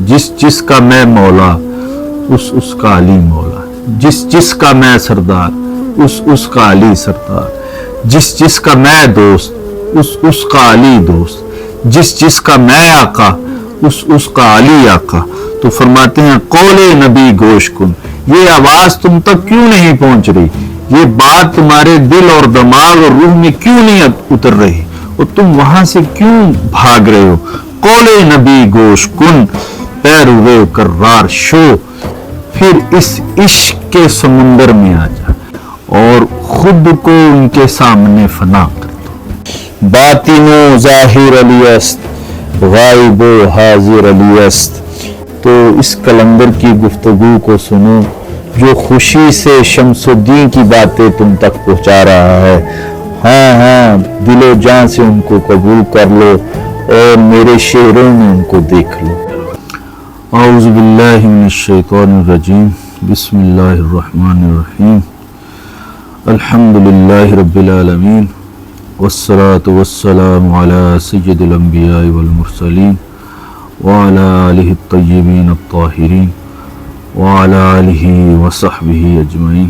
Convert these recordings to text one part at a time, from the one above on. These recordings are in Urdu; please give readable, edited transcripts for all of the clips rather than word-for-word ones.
جس جس کا میں مولا اس کا علی مولا، جس جس کا میں سردار اس کا علی سردار، جس جس کا میں دوست اس کا علی دوست، جس جس کا میں آقا اس کا علی آقا۔ تو فرماتے ہیں قول نبی گوش کن، یہ آواز تم تک کیوں نہیں پہنچ رہی، یہ بات تمہارے دل اور دماغ اور روح میں کیوں نہیں اتر رہی، اور تم وہاں سے کیوں بھاگ رہے ہو۔ قول نبی گوش کن، پیروے کرار شو، پھر اس عشق کے سمندر میں آ جا اور خود کو ان کے سامنے فنا کر دو۔ باطن و ظاہر علی است، غائب و حاضر علی است۔ تو اس کلندر کی گفتگو کو سنو جو خوشی سے شمس الدین کی باتیں تم تک پہنچا رہا ہے۔ ہاں دل و جان سے ان کو قبول کر لو اور میرے شعروں میں ان کو دیکھ لو۔ اعوذ باللہ من الشیطان الرجیم، بسم اللہ الرحمن الرحیم، الحمدللہ رب العالمین، والصلاة والسلام علی سید الانبیاء والمرسلین وعلی آلہ الطیبین الطاہرین وعلی آلہ وصحبہ اجمعین۔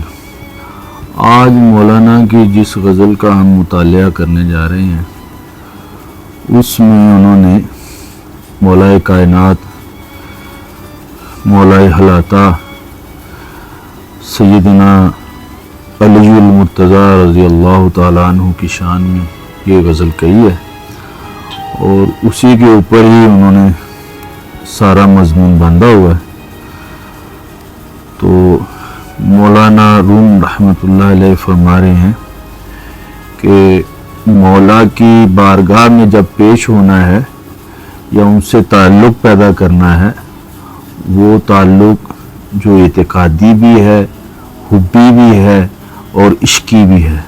آج مولانا کی جس غزل کا ہم مطالعہ کرنے جا رہے ہیں اس میں انہوں نے مولائے کائنات، مولائے حلاتا سیدنا علی المرتضیٰ رضی اللہ تعالیٰ عنہ کی شان میں یہ غزل کہی ہے، اور اسی کے اوپر ہی انہوں نے سارا مضمون باندھا ہوا ہے۔ تو مولانا روم رحمۃ اللہ علیہ فرما رہے ہیں کہ مولا کی بارگاہ میں جب پیش ہونا ہے یا ان سے تعلق پیدا کرنا ہے، وہ تعلق جو اعتقادی بھی ہے، حبی بھی ہے اور عشقی بھی ہے،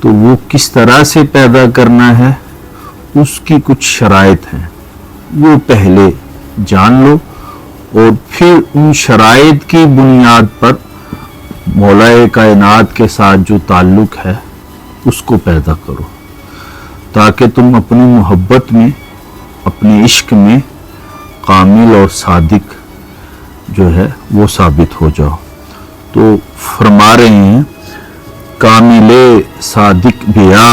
تو وہ کس طرح سے پیدا کرنا ہے اس کی کچھ شرائط ہیں، وہ پہلے جان لو اور پھر ان شرائط کی بنیاد پر مولائے کائنات کے ساتھ جو تعلق ہے اس کو پیدا کرو، تاکہ تم اپنی محبت میں، اپنے عشق میں کامل اور صادق جو ہے وہ ثابت ہو جاؤ۔ تو فرما رہے ہیں کامل صادق بیا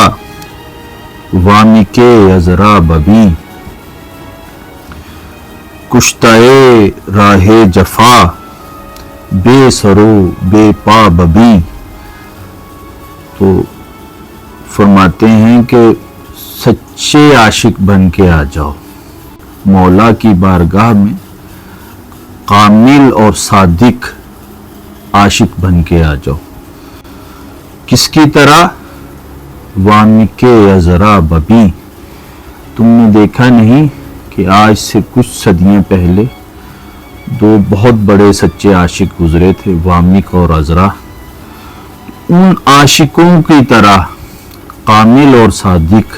وامی کے ازرا ببی، کشتائے راہ جفا بے سرو بے پا ببی۔ تو فرماتے ہیں کہ سچے عاشق بن کے آ جاؤ مولا کی بارگاہ میں، کامل اور صادق عاشق بن کے آ جاؤ۔ کس کی طرح؟ وامی کے ازرا ببی۔ تم نے دیکھا نہیں کہ آج سے کچھ صدیاں پہلے دو بہت بڑے سچے عاشق گزرے تھے، وامق اور عذرا۔ ان عاشقوں کی طرح کامل اور صادق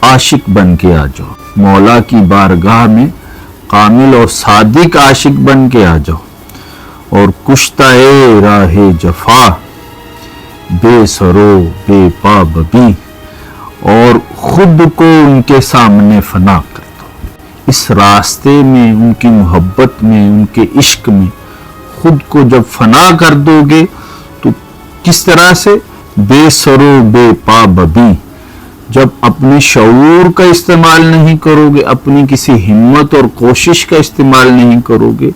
عاشق بن کے آ جاؤ مولا کی بارگاہ میں، کامل اور صادق عاشق بن کے آ جاؤ، اور کشتہ راہ جفا بے سرو بے پا ببی، اور خود کو ان کے سامنے فنا کر دو۔ اس راستے میں، ان کی محبت میں، ان کے عشق میں خود کو جب فنا کر دو گے تو کس طرح سے؟ بے سرو بے پا ببی، جب اپنے شعور کا استعمال نہیں کرو گے، اپنی کسی ہمت اور کوشش کا استعمال نہیں کرو گے،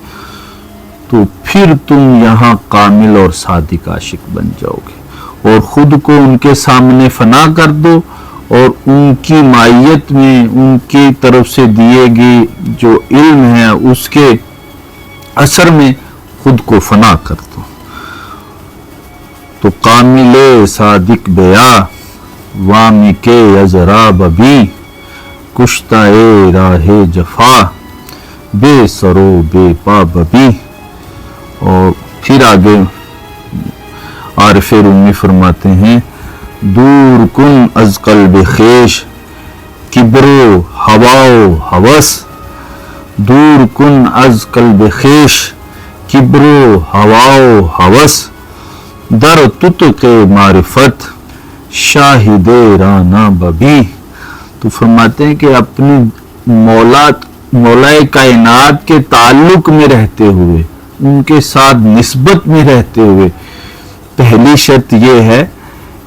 تو پھر تم یہاں کامل اور صادق عاشق بن جاؤ گے، اور خود کو ان کے سامنے فنا کر دو، اور ان کی معیت میں، ان کی طرف سے دیے گئے جو علم ہے اس کے اثر میں خود کو فنا کر دو۔ تو کامل صادق بیا وامی کے ازرا ببی، کشتہ راہ جفا بے سرو بے پا ببی۔ اور پھر آگے عارف رومی فرماتے ہیں دور کن از قلب خویش کبر و ہوا و ہوس، دور کن از قلب خویش کبر و ہوا و ہوس، در تطق معرفت شاہد رانا ببی۔ تو فرماتے ہیں کہ اپنی مولا مولا کائنات کے تعلق میں رہتے ہوئے، ان کے ساتھ نسبت میں رہتے ہوئے پہلی شرط یہ ہے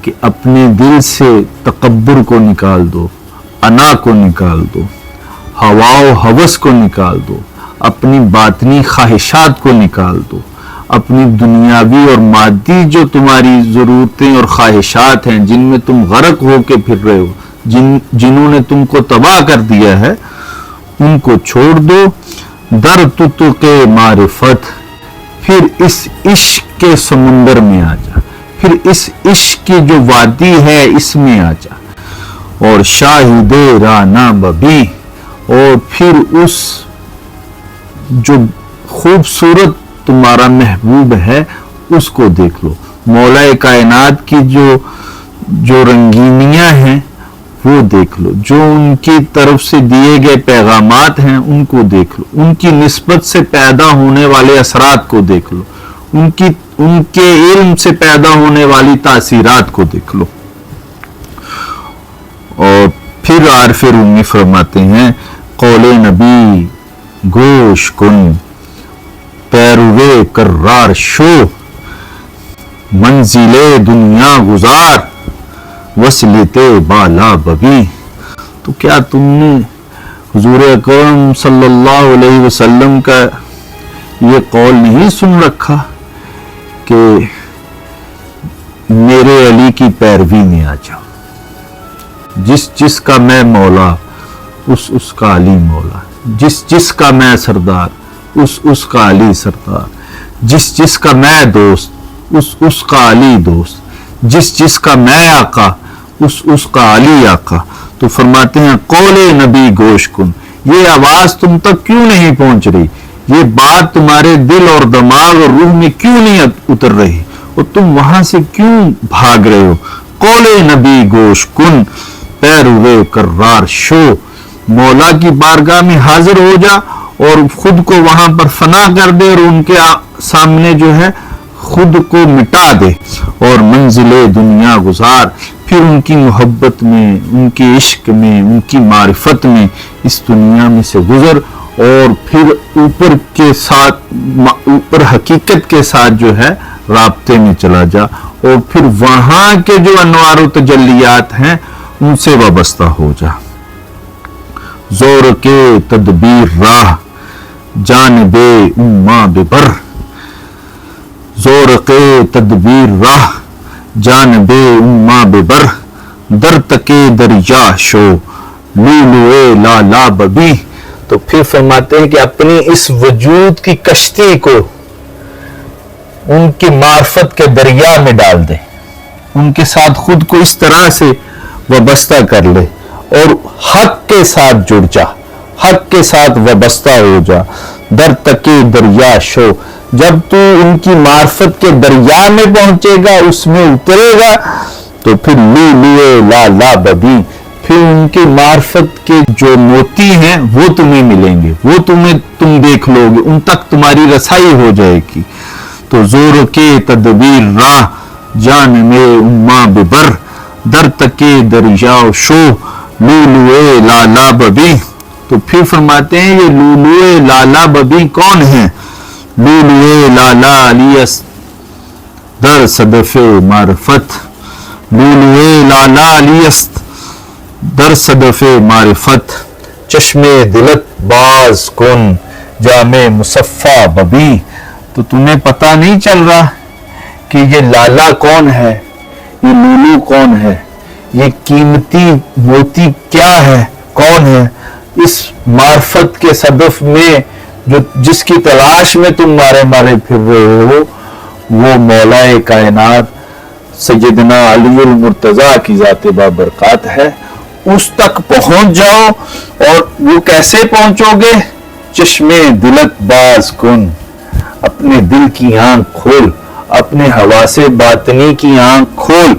کہ اپنے دل سے تکبر کو نکال دو، انا کو نکال دو، ہوا و ہوس کو نکال دو، اپنی باطنی خواہشات کو نکال دو، اپنی دنیاوی اور مادی جو تمہاری ضرورتیں اور خواہشات ہیں جن میں تم غرق ہو کے پھر رہے ہو، جنہوں نے تم کو تباہ کر دیا ہے، ان کو چھوڑ دو۔ در تتق معرفت، پھر اس عشق کے سمندر میں آ جا، پھر اس عشق کی جو وادی ہے اس میں آ جا، اور شاہد رانا ببی، اور پھر اس جو خوبصورت تمہارا محبوب ہے اس کو دیکھ لو، مولا کائنات کی جو رنگینیاں ہیں وہ دیکھ لو، جو ان کی طرف سے دیے گئے پیغامات ہیں ان کو دیکھ لو، ان کی نسبت سے پیدا ہونے والے اثرات کو دیکھ لو، ان کے علم سے پیدا ہونے والی تاثیرات کو دیکھ لو۔ اور پھر عارف رومی فرماتے ہیں قول نبی گوش کن، پیروے کرار شو، منزل دنیا گزار، وصلت بالا ببی۔ تو کیا تم نے حضور اکرم صلی اللہ علیہ وسلم کا یہ قول نہیں سن رکھا کہ میرے علی کی پیروی میں آ جاؤ، جس کا میں مولا اس کا علی مولا، جس کا میں سردار اس کا علی سردار، جس کا میں دوست اس کا علی دوست، جس کا میں آقا اس کا علی آقا۔ تو فرماتے ہیں قول نبی گوش کن، یہ آواز تم تک کیوں نہیں پہنچ رہی، یہ بات تمہارے دل اور دماغ اور روح میں کیوں نہیں اتر رہی، اور تم وہاں سے کیوں بھاگ رہے ہو؟ قول نبی گوش کن، پیروے کرار شو، مولا کی بارگاہ میں حاضر ہو جا اور خود کو وہاں پر فنا کر دے، اور ان کے سامنے جو ہے خود کو مٹا دے، اور منزل دنیا گزار، پھر ان کی محبت میں، ان کے عشق میں، ان کی معرفت میں اس دنیا میں سے گزر، اور پھر اوپر کے ساتھ، اوپر حقیقت کے ساتھ جو ہے رابطے میں چلا جا، اور پھر وہاں کے جو انوار و تجلیات ہیں ان سے وابستہ ہو جا۔ زور کے تدبیر راہ، جانب اماں ببر، زور کے تدبیر راہ، جانب اماں ببر، در تکے دریا شو، لولوئے لالا ببی۔ تو پھر فرماتے ہیں کہ اپنی اس وجود کی کشتی کو ان کی معرفت کے دریا میں ڈال دے، ان کے ساتھ خود کو اس طرح سے وابستہ کر لے، اور حق کے ساتھ جڑ جا، حق کے ساتھ وابستہ ہو جا۔ در تکے دریا شو، جب تو ان کی معرفت کے دریا میں پہنچے گا، اس میں اترے گا، تو پھر لولوئے لالا ببی، پھر ان کی معرفت کے جو موتی ہیں وہ تمہیں ملیں گے، وہ تم دیکھ لو گے، ان تک تمہاری رسائی ہو جائے گی۔ تو زور کے تدبیر راہ، جان میں اماں ببر، در تکے دریا شو، لولوئے لالا ببی۔ تو پھر فرماتے ہیں یہ لولوئے لالا ببی کون ہیں؟ لولوئے لالا علی است در صدف معرفت، لولوئے لالا علی است در صدف معرفت، چشم دلت باز کن، جامع مصفہ ببی۔ تو تمہیں پتہ نہیں چل رہا کہ یہ لالا کون ہے، یہ لولو کون ہے، یہ قیمتی موتی کیا ہے، کون ہے؟ اس معرفت کے صدف میں جس کی تلاش میں تم مارے پھر رہے ہو، وہ مولا کائنات سیدنا علی المرتضیٰ کی ذات بابرکات ہے۔ اس تک پہنچ جاؤ، اور وہ کیسے پہنچو گے؟ چشم دلت باز کن، اپنے دل کی آنکھ کھول، اپنے حواس باطنی کی آنکھ کھول،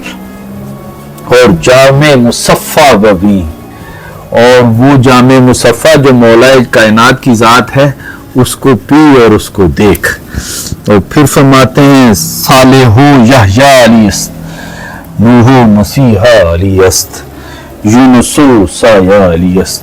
اور جامع مصفہ ببی، اور وہ جامع مصفہ جو مولا کائنات کی ذات ہے اس کو پی اور اس کو دیکھ۔ اور پھر فرماتے ہیں صالح یحییٰ علی است، نوح مسیحا علی است، یونس سایہ علی است،